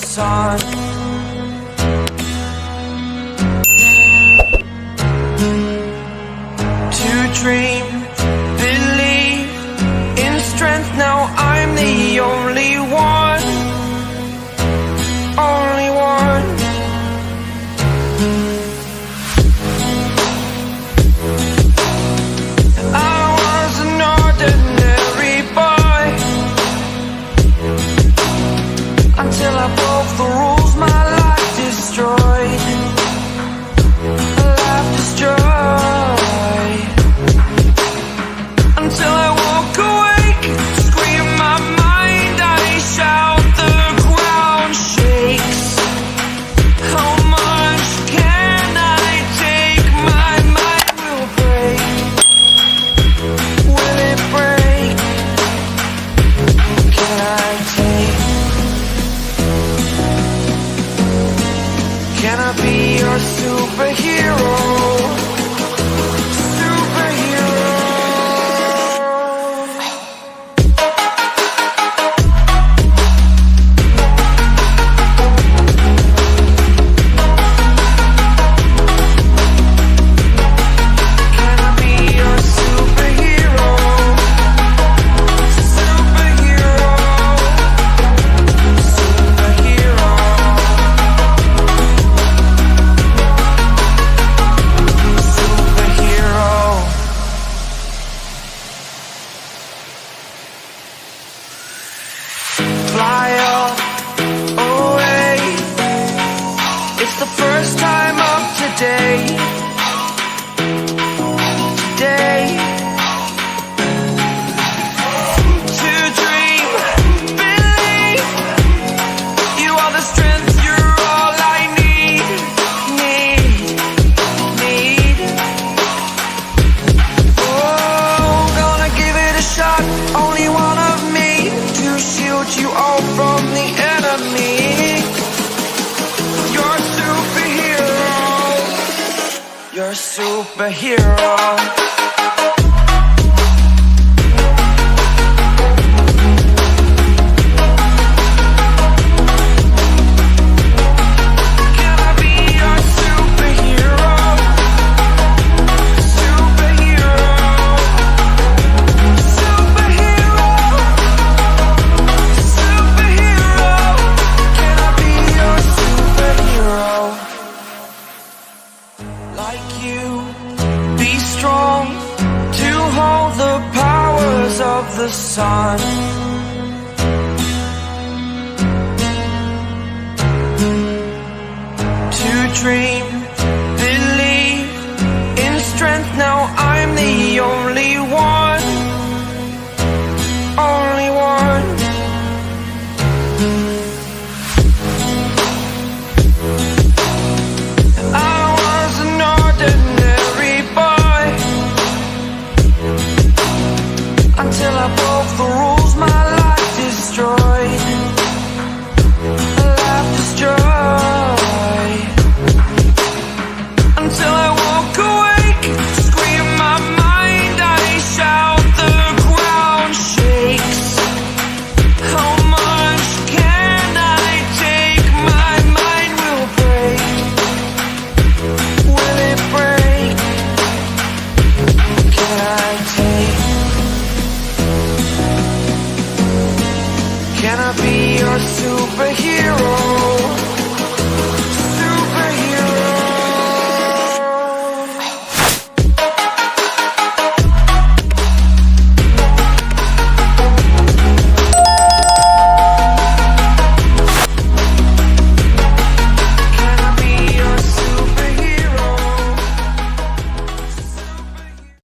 sun. To dream, believe in strength. Now I'm the only one, only one. I was an ordinary boy until I broke the rules. My life destroyed, life destroyed. Until I woke awake, scream my mind, I shout, the ground shakes. How much can I take? My mind will break. Will it break? Can I take? Can I be your superhero? Fly up away. It's the first time of today. Today. To dream, believe. You are the strength, you're all I need. Need. Oh, gonna give it a shot. Only one of me to shield you all from the enemy. You're a superhero. You're a superhero. Can I be your superhero? Superhero. Superhero. Superhero. Can I be your superhero? Like you, be strong to hold the powers of the sun. To dream,